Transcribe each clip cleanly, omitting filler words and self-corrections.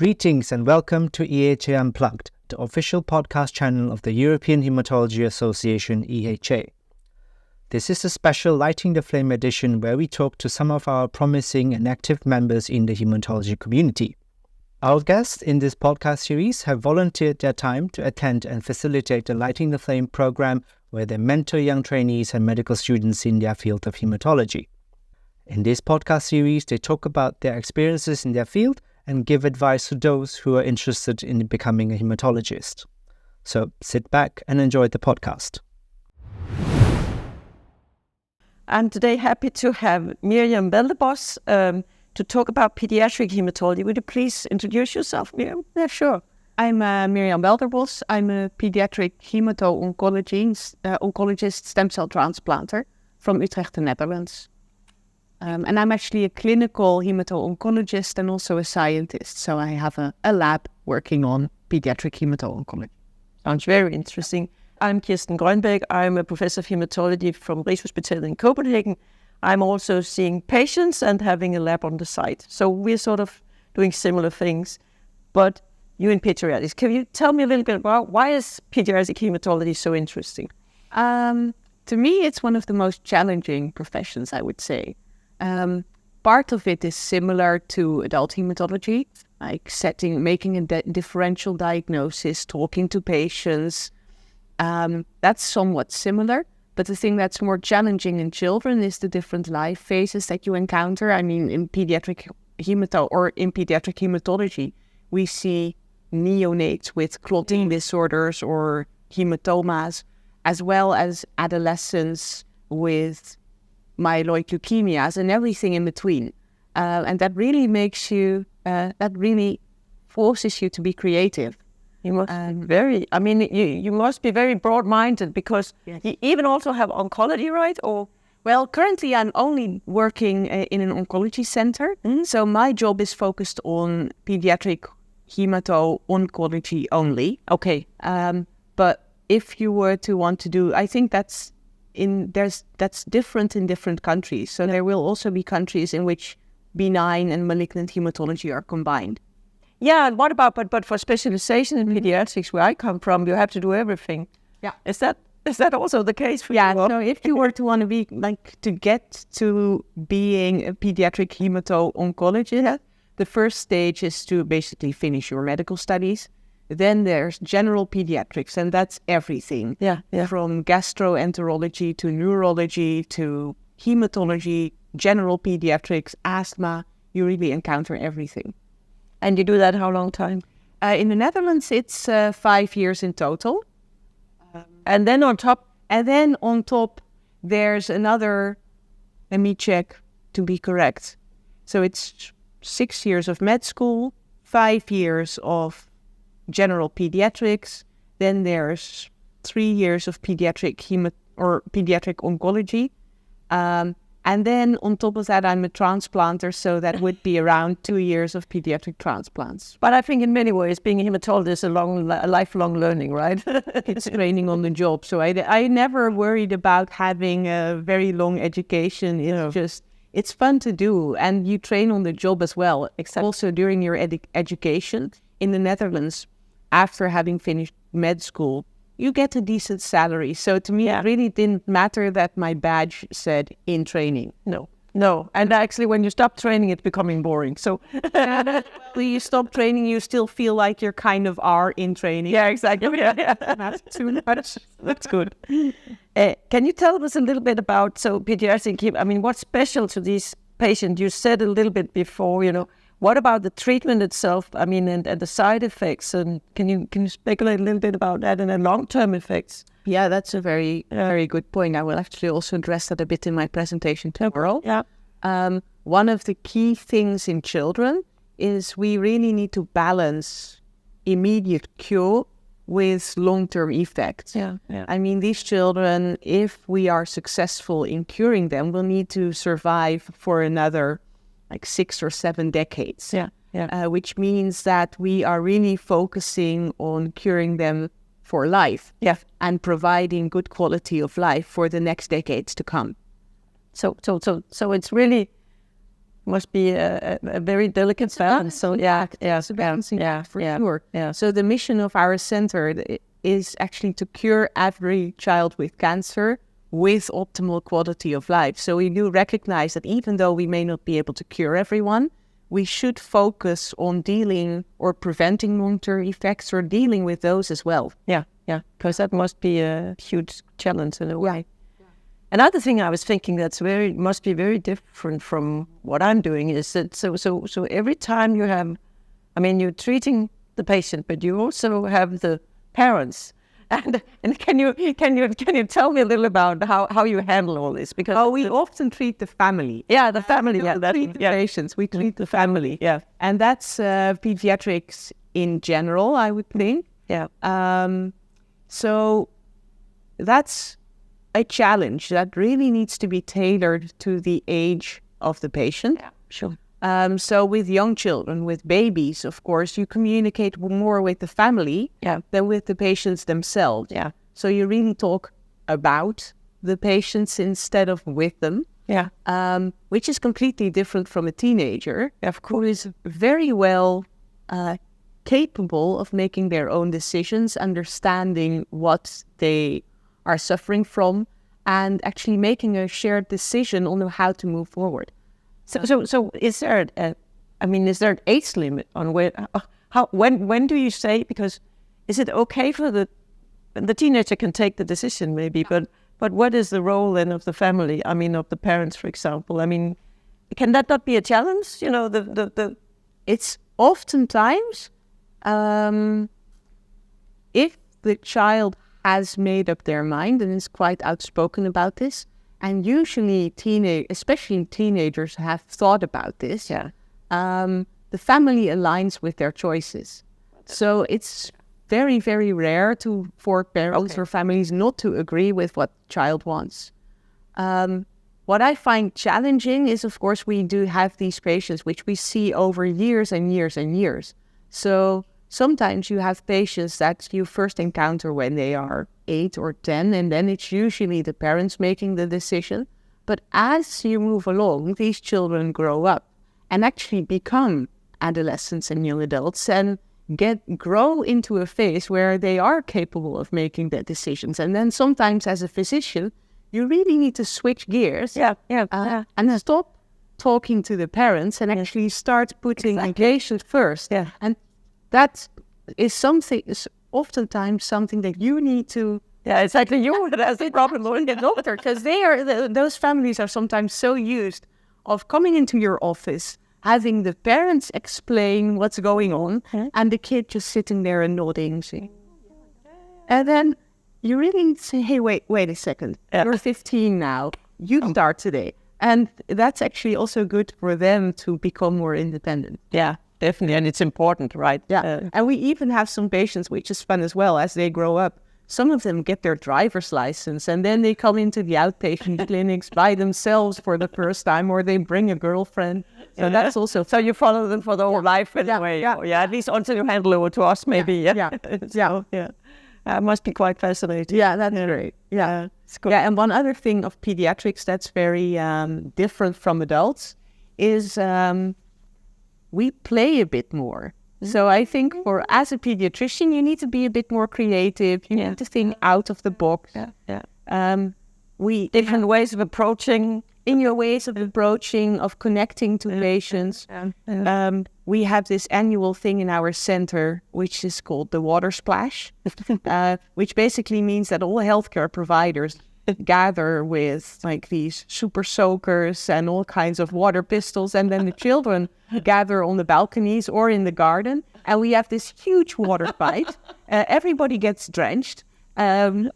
Greetings and welcome to EHA Unplugged, the official podcast channel of the European Hematology Association, EHA. This is a special Lighting the Flame edition where we talk to some of our promising and active members in the hematology community. Our guests in this podcast series have volunteered their time to attend and facilitate the Lighting the Flame program where they mentor young trainees and medical students in their field of hematology. In this podcast series, they talk about their experiences in their field and give advice to those who are interested in becoming a hematologist. So sit back and enjoy the podcast. I'm today happy to have Mirjam Belderbos to talk about pediatric hematology. Would you please introduce yourself, Mirjam? Yeah, sure. I'm Mirjam Belderbos. I'm a pediatric oncologist, stem cell transplanter from Utrecht, the Netherlands. And I'm actually a clinical hemato-oncologist and also a scientist. So I have a lab working on pediatric hemato-oncology. Sounds very interesting. I'm Kirsten Grønbæk. I'm a professor of hematology from Rigshospitalet in Copenhagen. I'm also seeing patients and having a lab on the side. So we're sort of doing similar things. But you in pediatrics, can you tell me a little bit about why is pediatric hematology so interesting? To me, it's one of the most challenging professions, I would say. Part of it is similar to adult hematology, like making a differential diagnosis, talking to patients. That's somewhat similar, but the thing that's more challenging in children is the different life phases that you encounter. I mean, in pediatric hematology, we see neonates with clotting disorders or hematomas, as well as adolescents with myeloid leukemias and everything in between. And that really forces you to be creative. You must you must be very broad-minded because you even also have oncology, right? Or well, currently I'm only working in an oncology center. Mm-hmm. So my job is focused on pediatric hemato-oncology only. Okay. But if you were to want to do, I think that's different in different countries. So there will also be countries in which benign and malignant hematology are combined. Yeah, and what about but for specialization in pediatrics, where I come from, you have to do everything. Yeah, is that also the case for you? Yeah, so if you were to want to be to get to being a pediatric hemato-oncologist, the first stage is to basically finish your medical studies. Then there's general pediatrics, and that's everything. Yeah. From gastroenterology to neurology to hematology, general pediatrics, asthma. You really encounter everything. And you do that how long time? In the Netherlands, it's 5 years in total. And then on top, there's another. Let me check to be correct. So it's 6 years of med school, 5 years of general pediatrics, then there's 3 years of pediatric oncology, and then on top of that I'm a transplanter, so that would be around 2 years of pediatric transplants. But I think in many ways being a hematologist is a lifelong learning, right? It's training on the job, so I never worried about having a very long education. It's fun to do, and you train on the job as well. Exactly. Also during your education in the Netherlands, after having finished med school, you get a decent salary. So to me, it really didn't matter that my badge said in training. No. And actually, when you stop training, it's becoming boring. So when you stop training, you still feel like you're kind of are in training. Yeah, exactly. Yeah. Not too much. That's good. Can you tell us a little bit about pediatric? I mean, what's special to these patients? You said a little bit before, What about the treatment itself? I mean, and the side effects? And can you speculate a little bit about that and the long-term effects? Yeah, that's a very, very good point. I will actually also address that a bit in my presentation tomorrow. Yeah. One of the key things in children is we really need to balance immediate cure with long-term effects. Yeah. I mean, these children, if we are successful in curing them, will need to survive for another 6 or 7 decades. Which means that we are really focusing on curing them for life. And providing good quality of life for the next decades to come. So it's really Must be a very delicate balance. So it's a balancing act for sure. Yeah. So the mission of our center is actually to cure every child with cancer with optimal quality of life. So we do recognize that even though we may not be able to cure everyone, we should focus on dealing or preventing long-term effects or dealing with those as well. Yeah, because that must be a huge challenge in a way. Another thing I was thinking must be very different from what I'm doing is that so every time you have, I mean, you're treating the patient, but you also have the parents. And can you tell me a little about how you handle all this? Because we often treat the family. Yeah, the family. We don't treat the patients. We treat the family. Yeah, and that's pediatrics in general, I would think. Yeah. So that's a challenge that really needs to be tailored to the age of the patient. Yeah, sure. So with young children, with babies, of course, you communicate more with the family than with the patients themselves. Yeah. So you really talk about the patients instead of with them. Yeah. Which is completely different from a teenager, of course, who is very well capable of making their own decisions, understanding what they are suffering from, and actually making a shared decision on how to move forward. So is there is there an age limit on when do you say, because is it okay for the teenager can take the decision maybe, but what is the role then of the family? I mean, of the parents, for example. I mean, can that not be a challenge? You know, it's oftentimes if the child has made up their mind and is quite outspoken about this. And usually especially teenagers have thought about this. Yeah. The family aligns with their choices. So it's very, very rare for parents or families not to agree with what the child wants. What I find challenging is, of course, we do have these patients which we see over years and years and years. So sometimes you have patients that you first encounter when they are 8 or 10, and then it's usually the parents making the decision. But as you move along, these children grow up and actually become adolescents and young adults and grow into a phase where they are capable of making their decisions. And then sometimes as a physician, you really need to switch gears and stop talking to the parents and actually start putting the patient first. Yeah. And that is oftentimes something that you need to. Yeah, exactly. You that's the problem, the doctor, because those families are sometimes so used of coming into your office, having the parents explain what's going on, and the kid just sitting there and nodding. And then you really need to say, hey, wait a second. Yeah. You're 15 now. You start today. And that's actually also good for them to become more independent. Yeah. Definitely, and it's important, right? Yeah, and we even have some patients, which is fun as well, as they grow up. Some of them get their driver's license, and then they come into the outpatient clinics by themselves for the first time, or they bring a girlfriend. So that's also... So you follow them for the whole life in a way. Yeah, at least until you hand over to us, maybe. Yeah. It must be quite fascinating. Yeah, that's great. Yeah. It's good. Yeah, and one other thing of pediatrics that's very different from adults is... we play a bit more. So I think as a pediatrician, you need to be a bit more creative. You need to think out of the box. Different ways of approaching. In your ways of approaching, of connecting to patients. We have this annual thing in our center, which is called the water splash, which basically means that all healthcare providers gather with like these super soakers and all kinds of water pistols, and then the children gather on the balconies or in the garden, and we have this huge water fight. Everybody gets drenched,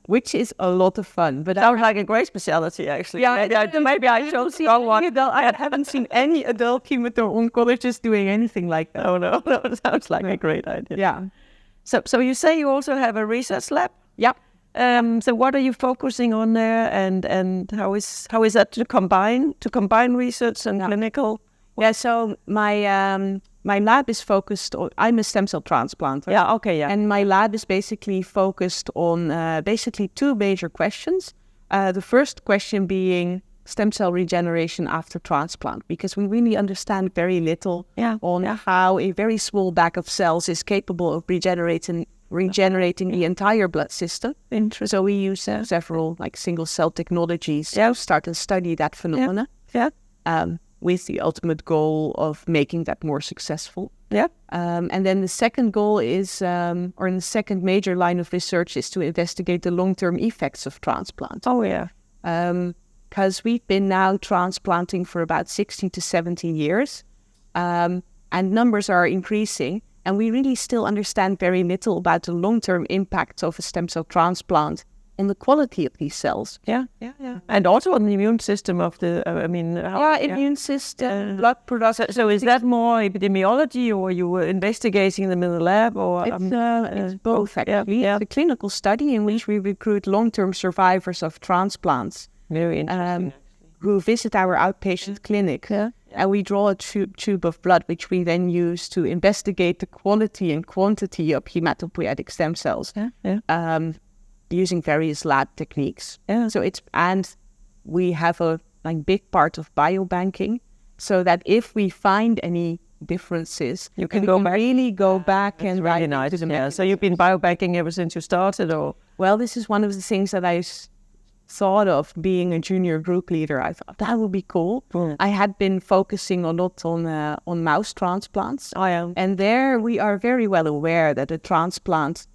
which is a lot of fun. But sounds like a great specialty, actually. Yeah, maybe I should see one. I haven't seen any adult hematologist doing anything like that. Oh no, it sounds like a great idea. Yeah. So you say you also have a research lab? Yeah. So what are you focusing on there, and how is that to combine research and clinical? Yeah, so my lab is focused on, I'm a stem cell transplanter. Yeah, okay, yeah. And my lab is basically focused on basically two major questions. The first question being, stem cell regeneration after transplant, because we really understand very little on how a very small bag of cells is capable of regenerating the entire blood system. Interesting. So we use several single cell technologies to start to study that phenomena. With the ultimate goal of making that more successful. And then the second goal is, or the second major line of research is to investigate the long-term effects of transplant. Because we've been now transplanting for about 16 to 17 years, and numbers are increasing, and we really still understand very little about the long-term impact of a stem cell transplant on the quality of these cells. And also on the immune system of the, immune system, blood production. So is that more epidemiology, or you were investigating them in the lab? Or it's both, actually. It's a clinical study in which we recruit long-term survivors of transplants. Very interesting. Who visit our outpatient clinic. And we draw a tube of blood, which we then use to investigate the quality and quantity of hematopoietic stem cells. Using various lab techniques. So we have a big part of biobanking, so that if we find any differences, you can really go back and really nice. To the So you've been biobanking ever since you started, or? Well, this is one of the things that I thought of being a junior group leader. I thought that would be cool. I had been focusing a lot on mouse transplants. And there we are very well aware that a transplant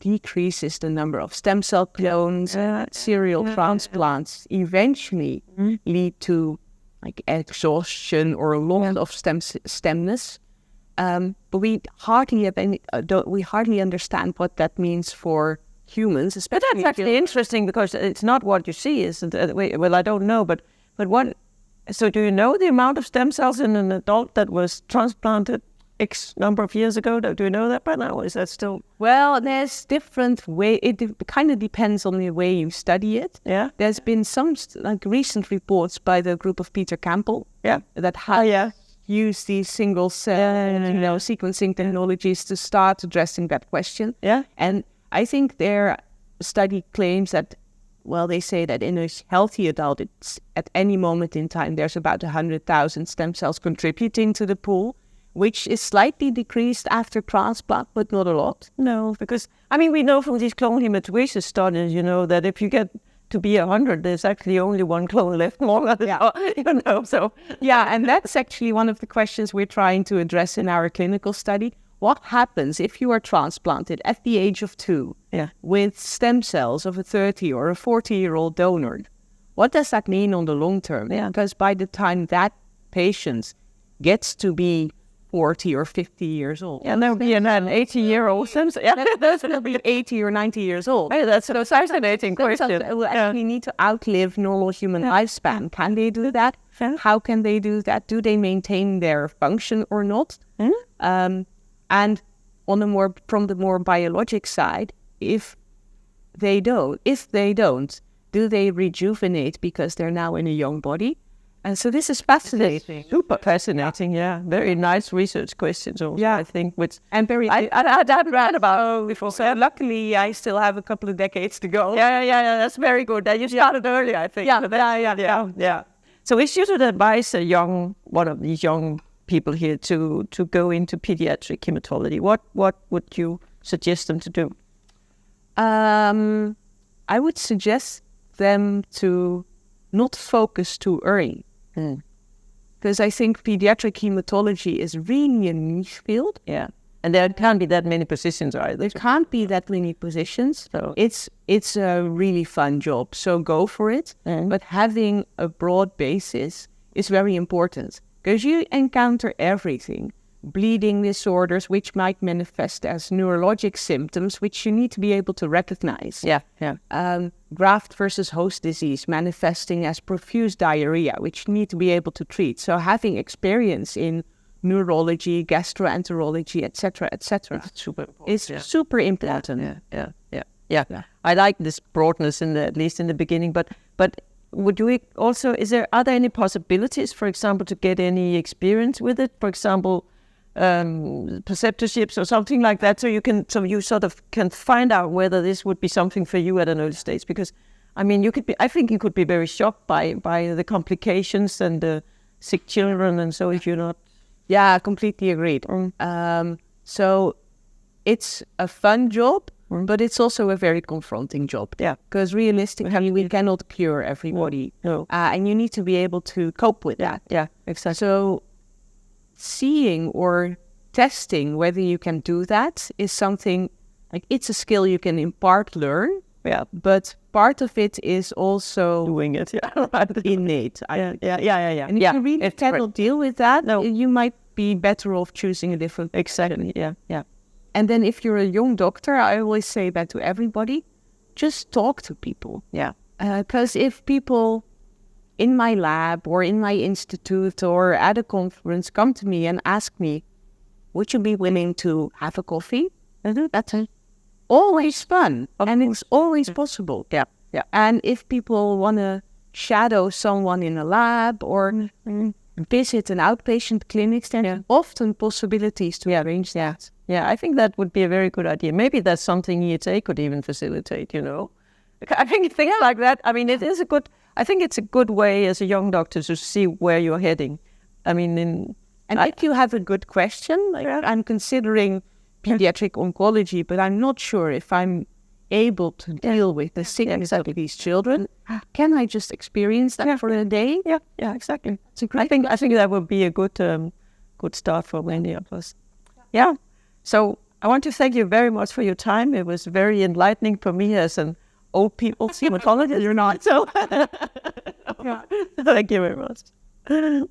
decreases the number of stem cell clones. Serial transplants eventually lead to exhaustion or loss of stemness. But we hardly understand what that means for humans, especially. But that's actually interesting, because it's not what you see, isn't it? Well, I don't know, but what? So do you know the amount of stem cells in an adult that was transplanted X number of years ago? Do you know that by now? Is that still? Well, there's different way. It kind of depends on the way you study it. There's been some recent reports by the group of Peter Campbell. That have used these single cell sequencing technologies to start addressing that question. And I think their study claims that, they say that in a healthy adult, it's at any moment in time, there's about 100,000 stem cells contributing to the pool, which is slightly decreased after transplant, but not a lot. No, because, we know from these clone hematopoiesis studies, that if you get to be 100, there's actually only one clone left longer. And that's actually one of the questions we're trying to address in our clinical study. What happens if you are transplanted at the age of 2 with stem cells of a 30 or a 40-year-old donor? What does that mean on the long term? Because by the time that patient gets to be 40 or 50 years old. There'll be an 80-year-old stem cell. Those will be 80 or 90 years old. Hey, that's a fascinating question. Will actually need to outlive normal human lifespan. Can they do that? How can they do that? Do they maintain their function or not? And from the more biologic side, if they don't, do they rejuvenate because they're now in a young body? And so this is fascinating. Super fascinating, Very nice research questions also, I think. And very... I hadn't read about before. So luckily, I still have a couple of decades to go. That's very good. You started early, I think. So if you should advise one of these young people here to go into pediatric hematology, what would you suggest them to do? I would suggest them to not focus too early. Because I think pediatric hematology is really a niche field. And there can't be that many positions either. There can't be that many positions. So it's a really fun job. So go for it. But having a broad basis is very important, because you encounter everything. Bleeding disorders, which might manifest as neurologic symptoms, which you need to be able to recognize. Graft versus host disease manifesting as profuse diarrhea, which you need to be able to treat. So having experience in neurology, gastroenterology, etc., is super important. I like this broadness at least in the beginning, but would you also, are there any possibilities, for example, to get any experience with it? For example, preceptorships or something like that, so you sort of can find out whether this would be something for you at an early stage. Because I mean, I think you could be very shocked by the complications and the sick children, and so if you're not. Yeah, I completely agreed. So it's a fun job, but it's also a very confronting job. Yeah. Because realistically, we cannot cure everybody. No. And you need to be able to cope with that. Yeah, exactly. So seeing or testing whether you can do that is something, like, it's a skill you can in part learn. Yeah. But part of it is also doing it, innate. Yeah. And if you really cannot deal with that, No. you might be better off choosing a different Exactly, yeah. And then if you're a young doctor, I always say that to everybody, just talk to people. Yeah. Because if people in my lab or in my institute or at a conference come to me and ask me, would you be willing to have a coffee? That's always fun. And it's always possible. Yeah. And if people want to shadow someone in a lab or visit an outpatient clinic, then often possibilities to arrange that. Yeah, I think that would be a very good idea. Maybe that's something EHA could even facilitate, I think things like that, I mean, I think it's a good way as a young doctor to see where you're heading. I mean, if you have a good question, I'm considering pediatric oncology, but I'm not sure if I'm able to deal with the sickness of these children. Can I just experience that for a day? Yeah, exactly. I think that would be a good start for many of us. Yeah. So I want to thank you very much for your time. It was very enlightening for me as an old people's hematologist. You're not. So thank you very much.